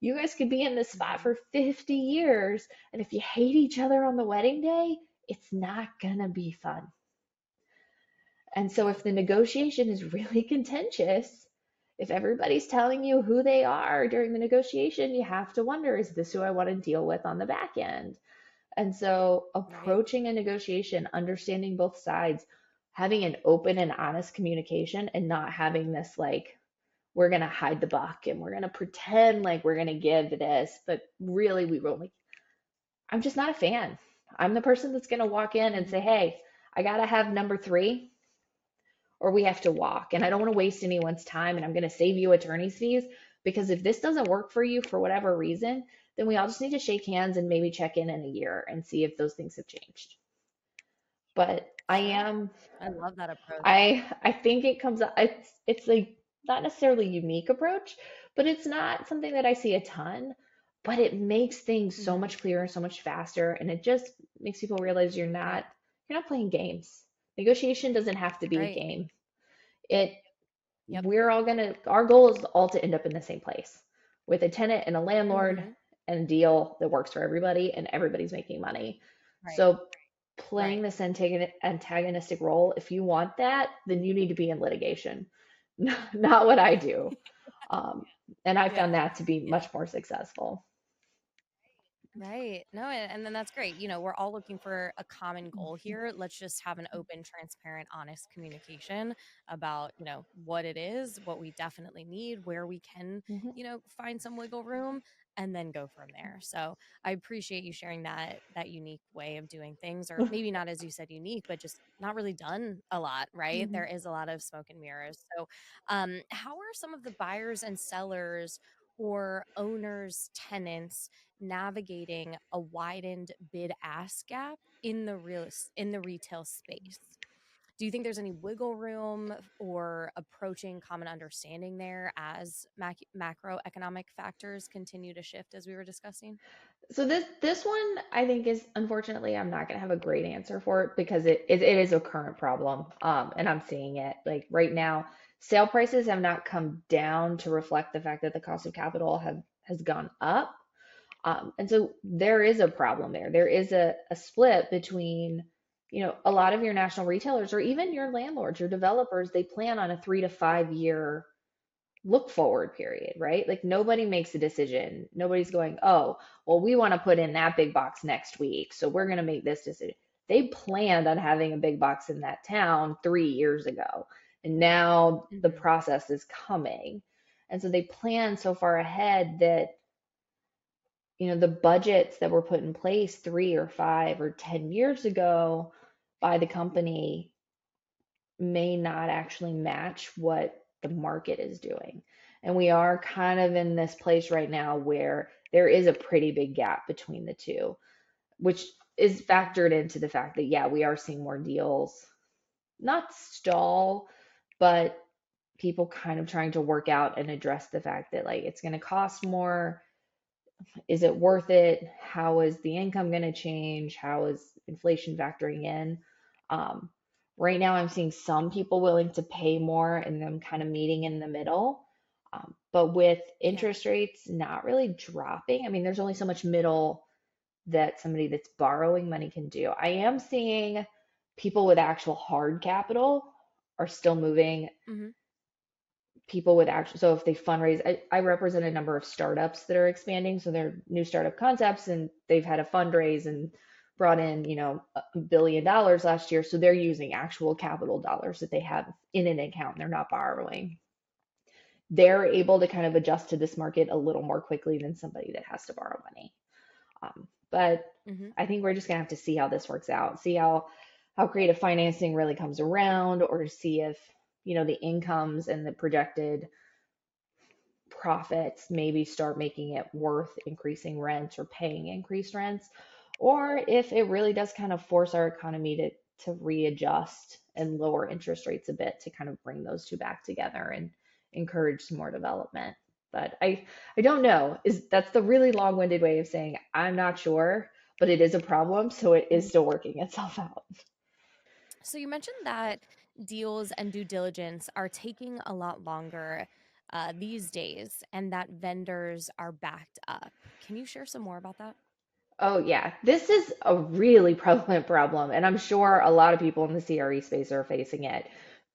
you guys could be in this spot Mhm. for 50 years. And if you hate each other on the wedding day, it's not gonna be fun. And so Yeah. if the negotiation is really contentious, if everybody's telling you who they are during the negotiation, you have to wonder, is this who I want to deal with on the back end? And so Right. approaching a negotiation, understanding both sides, having an open and honest communication and not having this like, we're going to hide the buck and we're going to pretend like we're going to give this, but really we won't. Like, I'm just not a fan. I'm the person that's going to walk in and say, Mhm. hey, I got to have number three or we have to walk. And I don't want to waste anyone's time. And I'm going to save you attorney's fees because if this doesn't work for you for whatever reason, then we all just need to shake hands and maybe check in a year and see if those things have changed. But Sure. I love that approach. I think it comes up, it's like not necessarily unique approach, but it's not something that I see a ton. But it makes things so Mhm. much clearer, so much faster, and it just makes people realize Right. you're not playing games. Negotiation doesn't have to be a Right. game. It Yep. our goal is all to end up in the same place with a tenant and a landlord Mhm. and a deal that works for everybody and everybody's making money. Right. So playing Right. this antagonistic role, if you want that, then you need to be in litigation, not what I do. Um, and I found Yeah. that to be Yeah. much more successful. Right. No, and then that's great. We're all looking for a common goal here. Let's just have an open, transparent, honest communication about, what it is, what we definitely need, where we can, Mhm. find some wiggle room and then go from there. So I appreciate you sharing that unique way of doing things, or maybe not as you said unique, but just not really done a lot, right? Mhm. There is a lot of smoke and mirrors. So how are some of the buyers and sellers or owners, tenants navigating a widened bid ask gap in the retail space? Do you think there's any wiggle room or approaching common understanding there as macroeconomic factors continue to shift as we were discussing? So this one I think is, unfortunately, I'm not gonna have a great answer for it because it is a current problem. And I'm seeing it like right now. Sale prices have not come down to reflect the fact that the cost of capital has gone up. And so there is a problem there. There is a split between, a lot of your national retailers or even your landlords, your developers, they plan on a 3 to 5 year look forward period, right? Like nobody makes a decision. Nobody's going, oh, well, we want to put in that big box next week. So we're going to make this decision. They planned on having a big box in that town 3 years ago. And now the Hmm. process is coming. And so they plan so far ahead that, the budgets that were put in place 3 or 5 or 10 years ago by the company may not actually match what the market is doing. And we are kind of in this place right now where there is a pretty big gap between the two, which is factored into the fact that, yeah, we are seeing more deals, not stall, but people kind of trying to work out and address the fact that, like, it's going to cost more. Is it worth it? How is the income going to change? How is inflation factoring in? Um, right now, I'm seeing some people willing to pay more and them kind of meeting in the middle. But with Yeah. interest rates not really dropping, I mean, there's only so much middle that somebody that's borrowing money can do. I am seeing people with actual hard capital are still moving Hmm. people would actually, so if they fundraise, I represent a number of startups that are expanding. So they're new startup concepts and they've had a fundraise and brought in, $1 billion last year. So they're using actual capital dollars that they have in an account. They're not borrowing. They're able to kind of adjust to this market a little more quickly than somebody that has to borrow money. But Hmm. I think we're just gonna have to see how this works out, see how creative financing really comes around, or see if, the incomes and the projected profits maybe start making it worth increasing rents or paying increased rents, or if it really does kind of force our economy to readjust and lower interest rates a bit to kind of bring those two back together and encourage some more development. But I don't know. That's the really long-winded way of saying I'm not sure, but it is a problem, so it is still working itself out. So you mentioned that deals and due diligence are taking a lot longer these days and that vendors are backed up. Can you share some more about that? Oh, yeah. This is a really prevalent problem, and I'm sure a lot of people in the CRE space are facing it.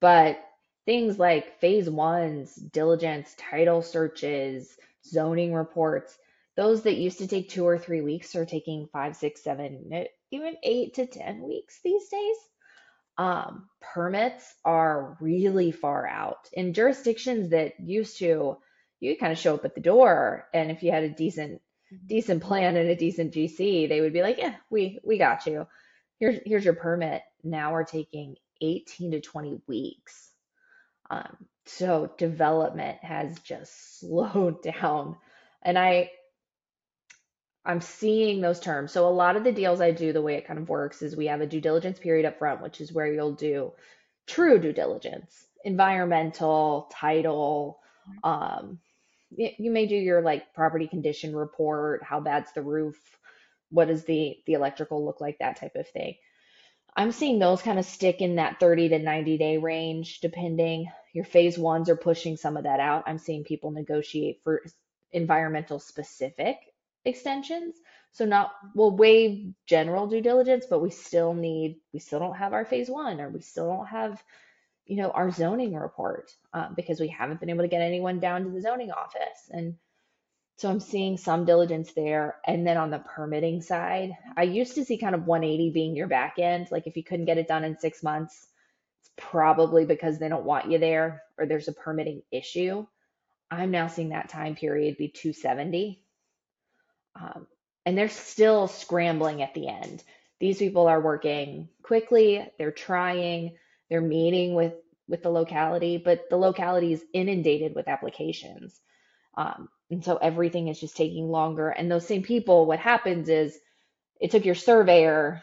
But things like phase ones, diligence, title searches, zoning reports, those that used to take 2 or 3 weeks are taking 5, 6, 7, even 8 to 10 weeks these days. Permits are really far out in jurisdictions that used to, you kind of show up at the door, and if you had a Mhm. decent plan and a decent GC, they would be like, yeah, we got you. Here's your permit. Now we're taking 18 to 20 weeks. So development has just slowed down. And I'm seeing those terms. So a lot of the deals I do, the way it kind of works is we have a due diligence period up front, which is where you'll do true due diligence, environmental, title. Um, you may do your like property condition report, how bad's the roof, what does the electrical look like, that type of thing. I'm seeing those kind of stick in that 30 to 90-day range, depending. Your phase ones are pushing some of that out. I'm seeing people negotiate for environmental specific extensions. So not, we'll waive general due diligence, but we still don't have our phase one, or we still don't have, our zoning report, because we haven't been able to get anyone down to the zoning office. And so I'm seeing some diligence there. And then on the permitting side, I used to see kind of 180 being your back end. Like if you couldn't get it done in 6 months, it's probably because they don't want you there or there's a permitting issue. I'm now seeing that time period be 270. Um, and they're still scrambling at the end. These people are working quickly, they're trying, they're meeting with the locality, but the locality is inundated with applications. And so everything is just taking longer. And those same people, what happens is it took your surveyor,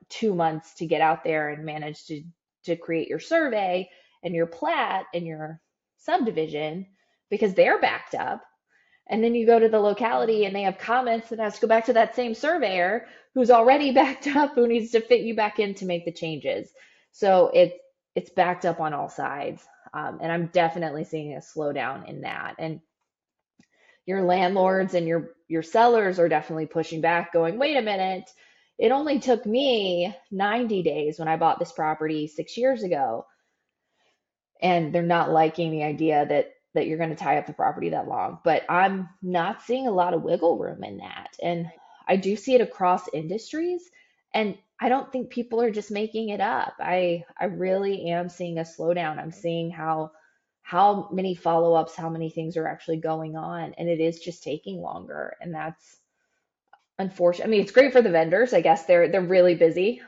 2 months to get out there and manage to create your survey and your plat and your subdivision because they're backed up. And then you go to the locality and they have comments and has to go back to that same surveyor who's already backed up, who needs to fit you back in to make the changes. So it's backed up on all sides. And I'm definitely seeing a slowdown in that. And your landlords and your sellers are definitely pushing back, going, wait a minute, it only took me 90 days when I bought this property 6 years ago. And they're not liking the idea that you're going to tie up the property that long. But I'm not seeing a lot of wiggle room in that. And I do see it across industries. And I don't think people are just making it up. I really am seeing a slowdown. I'm seeing how many follow-ups, how many things are actually going on, and it is just taking longer. And that's unfortunate. I mean, it's great for the vendors. I guess they're really busy.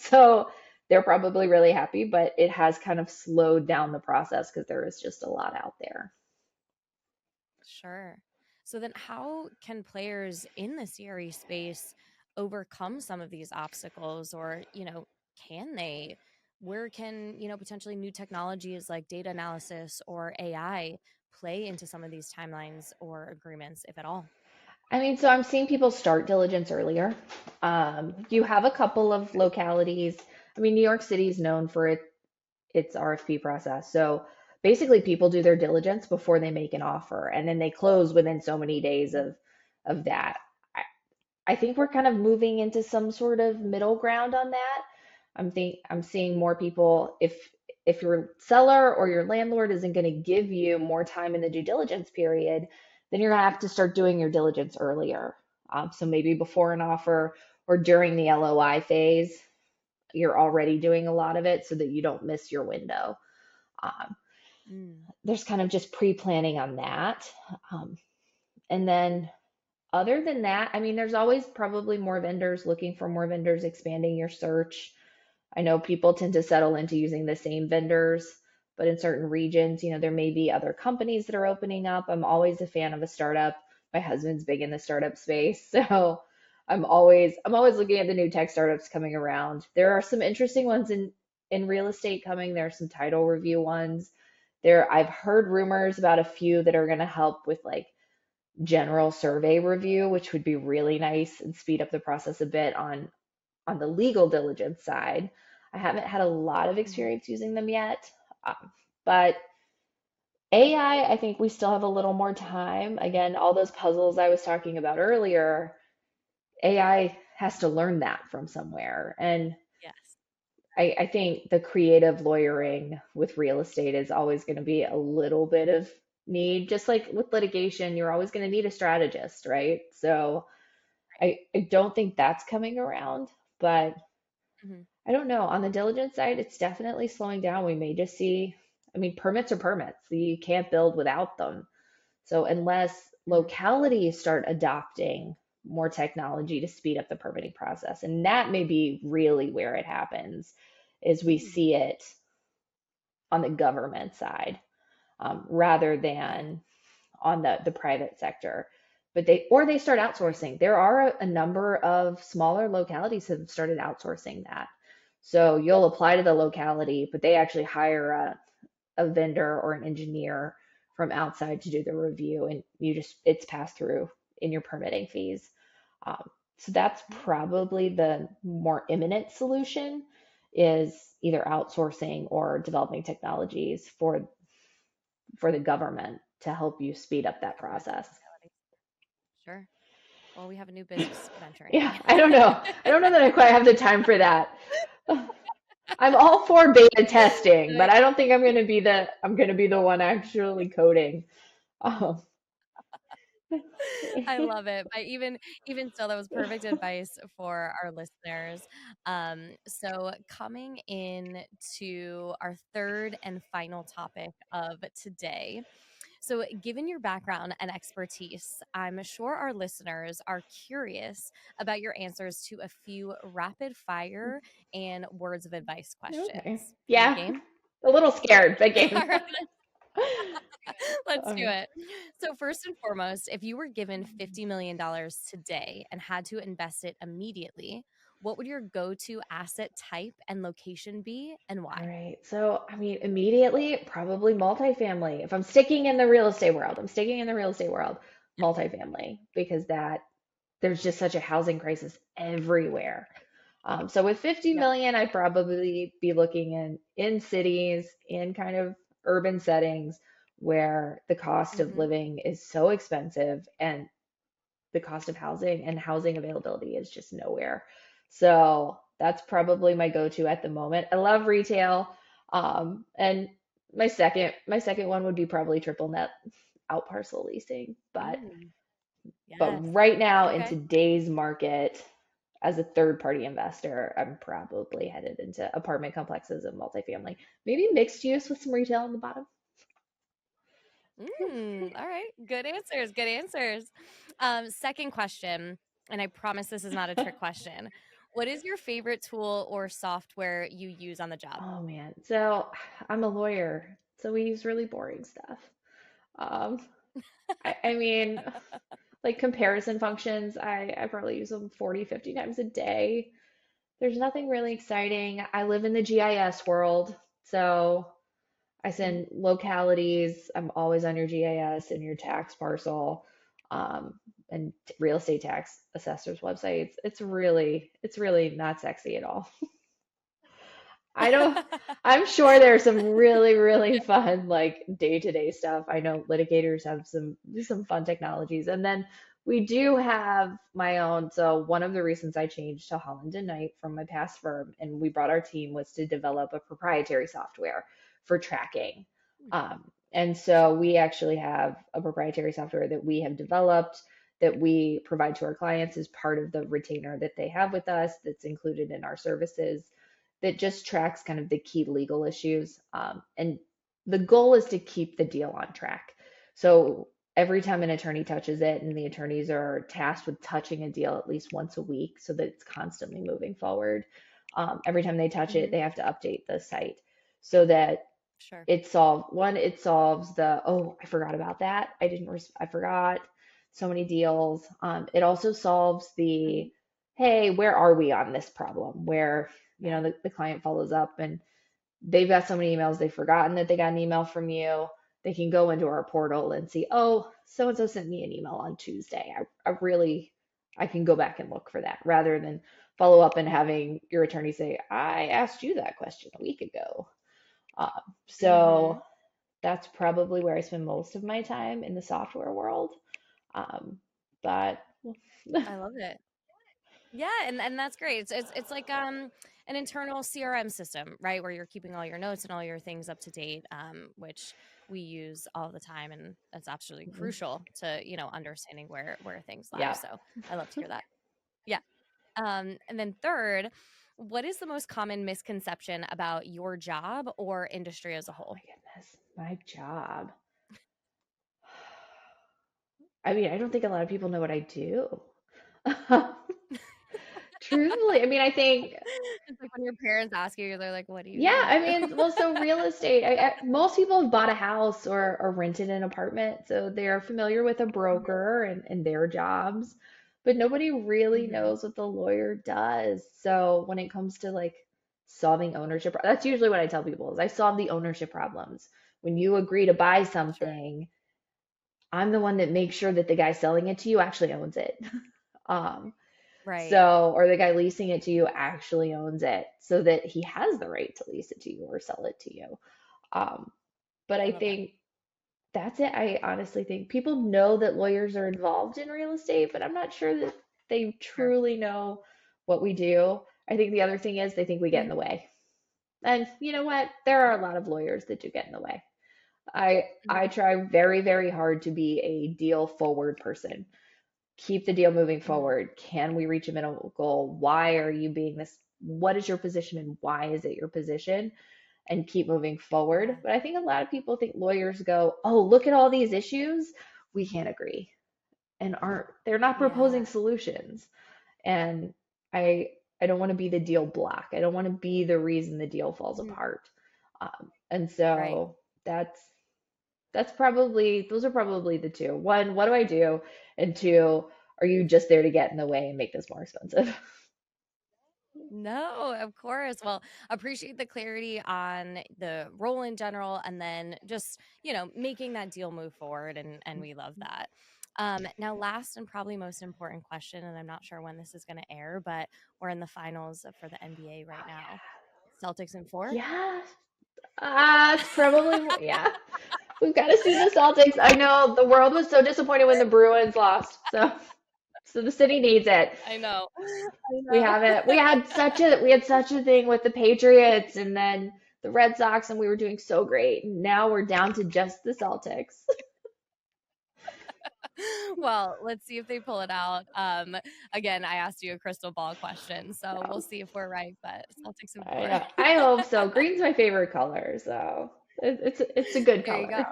So they're probably really happy, but it has kind of slowed down the process because there is just a lot out there. Sure. So then how can players in the CRE space overcome some of these obstacles or, can they? Where can, potentially new technologies like data analysis or AI play into some of these timelines or agreements, if at all? I mean, so I'm seeing people start diligence earlier. You have a couple of localities. I mean, New York City is known for its RFP process. So basically, people do their diligence before they make an offer, and then they close within so many days of that. I, I think we're kind of moving into some sort of middle ground on that. I'm seeing more people, if your seller or your landlord isn't going to give you more time in the due diligence period, then you're going to have to start doing your diligence earlier. So maybe before an offer or during the LOI phase, you're already doing a lot of it so that you don't miss your window. Um, Mm. there's kind of just pre-planning on that. Um, and then other than that, I mean, there's always probably more vendors, looking for more vendors, expanding your search. I know people tend to settle into using the same vendors, but in certain regions, there may be other companies that are opening up. I'm always a fan of a startup. My husband's big in the startup space, so I'm always looking at the new tech startups coming around. There are some interesting ones in real estate coming. There are some title review ones. I've heard rumors about a few that are going to help with like general survey review, which would be really nice and speed up the process a bit on the legal diligence side. I haven't had a lot of Mhm. experience using them yet, but AI, I think we still have a little more time. Again, all those puzzles I was talking about earlier, AI has to learn that from somewhere. And Yes. I think the creative lawyering with real estate is always going to be a little bit of need. Just like with litigation, you're always going to need a strategist, right? So I don't think that's coming around, but Mhm. I don't know. On the diligence side, it's definitely slowing down. We may just see, I mean, permits are permits. You can't build without them. So unless Mhm. localities start adopting more technology to speed up the permitting process, and that may be really where it happens, is we Mm. see it on the government side rather Right. than on the private sector. But they start Right. outsourcing. There are a number of smaller localities that have started outsourcing that. So you'll apply to the locality, but they actually hire a vendor or an engineer from outside to do the review, and it's passed through in your permitting fees. So that's Mm. probably the more imminent solution is either outsourcing or developing technologies for the government to help you speed up that Government process. localities. Sure. Well, we have a new business venturing. Yeah, I don't know. I don't know that I quite have the time for that. I'm all for beta testing, but Like, I don't think I'm gonna be the one actually coding. Um, I love it. But even still, that was perfect advice for our listeners. So coming in to our third and final topic of today. So, given your background and expertise, I'm sure our listeners are curious about your answers to a few rapid fire and words of advice okay. questions. Are you Yeah, game? a little scared, but All game. right, let's do Okay. it. So, first and foremost, if you were given $50 million today and had to invest it immediately, what would your go to asset type and location be and All why? right. So, I mean, immediately, probably multifamily. If I'm sticking in the real estate world, multifamily, because there's just such a housing crisis everywhere. So with 50 Yep. million, I'd probably be looking in cities, in kind of urban settings where the cost of Hmm. living is so expensive and the cost of housing and housing availability is just nowhere. So that's probably my go-to at the moment. I love retail. And my second one would be probably triple net out parcel leasing. Mm, But yes. right now in Okay. today's market, as a third party investor, I'm probably headed into apartment complexes and multifamily, maybe mixed use with some retail on the bottom. All right. Good answers. Good answers. Second question, and I promise this is not a trick question. What is your favorite tool or software you use on the job? Oh man. So I'm a lawyer, so we use really boring stuff. Um, I mean, like comparison functions, I probably use them 40, 50 times a day. There's nothing really exciting. I live in the GIS world, so I Mhm. send localities. I'm always on your GIS and your tax parcel, and real estate tax assessors websites. It's really not sexy at all. I don't, I'm sure there's some really, really fun like day-to-day stuff. I know litigators have some fun technologies. And then we do have my own. So one of the reasons I changed to Holland and Knight from my past firm and we brought our team was to develop a proprietary software for tracking. And so Sure. we actually have a proprietary software that we have developed that we provide to our clients as part of the retainer that they have with us that's included in our services that just tracks kind of the key legal issues. And the goal is to keep the deal on track. So every time an attorney touches it, and the attorneys are tasked with touching a deal at least once a week so that it's constantly moving forward. Every time they touch it, Hmm. they have to update the site so that Sure. it solves the, oh, I forgot about that. I forgot so many deals. It also solves Hmm. the, hey, where are we on this problem? Where, Right. the client follows up and they've got so many emails, they've forgotten that they got an email from you. They can go into our portal and see, oh, so and so sent me an email on Tuesday. I can go back and look for that rather than follow up and having your attorney say, I asked you that question a week ago. Um, so Hmm. that's probably where I spend most of my time in the software world. Um, but I love it. Yeah, and that's great. It's like an internal CRM system, right? Where you're keeping all your notes and all your things up to date, which we use all the time, and that's absolutely crucial to, understanding where things lie. yeah. So I love to hear that. Yeah. And then third, what is the most common misconception about your job or industry as a Oh whole? my goodness, my job. I mean, I don't think a lot of people know what I do. Truthfully, I mean, I think, It's like when your parents ask you, they're like, "What do you yeah, do?" I mean, well, so real estate, most people have bought a house or rented an apartment, so they're familiar with a broker and their jobs, but nobody really Hmm. knows what the lawyer does. So when it comes to like solving ownership, that's usually what I tell people is I solve the ownership problems. When you agree to buy Sure. something, I'm the one that makes sure that the guy selling it to you actually owns it. Um, Right. or the guy leasing it to you actually owns it so that he has the right to lease it to you or sell it to you. Um, but I I love it. think that's it. I honestly think people know that lawyers are involved in real estate, but I'm not sure that they Sure. truly know what we do. I think the other thing is they think we get in Mhm. the way. And you know what? There are a Yeah. lot of lawyers that do get in the way. I Mhm. try very, very hard to be a deal forward person. Keep the deal moving Mhm. forward. Can we reach a middle goal? Why are you being this? What is your position and why is it your position? And keep moving forward. Yeah. But I think a lot of people think lawyers go, oh, look at all these issues. We can't agree. And they're not proposing Yeah. solutions. And I don't want to be the deal block. I don't want to be the reason the deal falls Mhm. apart. And Right. so those are probably the two. One, what do I do? And two, are you just there to get in the way and make this more expensive? No, of course. Well, appreciate the clarity on the role in general and then just, making that deal move forward and we love that. Now last and probably most important question, and I'm not sure when this is going to air, but we're in the finals for the NBA right now. Celtics in 4? Yeah, it's probably more, yeah. We've got to see the Celtics. I know the world was so disappointed when the Bruins lost. So the city needs it. I know. I We know. have it. We had such a thing with the Patriots and then the Red Sox and we were doing so great. And now we're down to just the Celtics. Well, let's see if they pull it out. Again, I asked you a crystal ball question, so we'll So see if we're right, but Celtics in I 4. know. I hope so. Green's my favorite color, so it's a good There you go. color.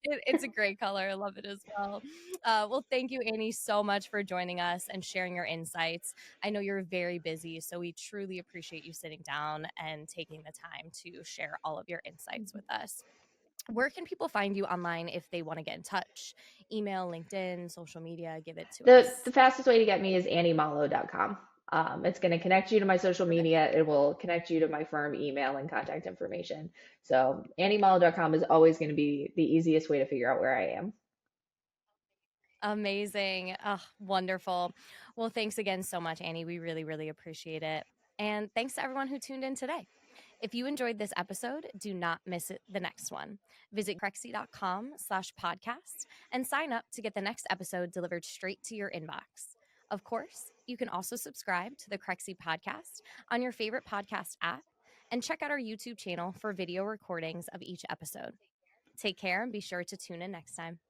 It's a great color. I love it as well. Well, thank you, Annie, so much for joining us and sharing your insights. I know you're very busy, so we truly appreciate you sitting down and taking the time to share all of your insights with us. Where can people find you online if they want to get in touch? Email, LinkedIn, social media, give it to The us. fastest way to get me is anniemalo.com. It's going to connect you to my social Perfect. media. It will connect you to my firm email and contact information. So anniemalo.com is always going to be the easiest way to figure out where I am. Amazing. Oh, wonderful. Well, thanks again so much, Annie. We really, really appreciate it. And thanks to everyone who tuned in today. If you enjoyed this episode, do not miss the next one. Visit crexi.com/podcast and sign up to get the next episode delivered straight to your inbox. Of course, you can also subscribe to the Crexi Podcast on your favorite podcast app and check out our YouTube channel for video recordings of each episode. Take care and be sure to tune in next time.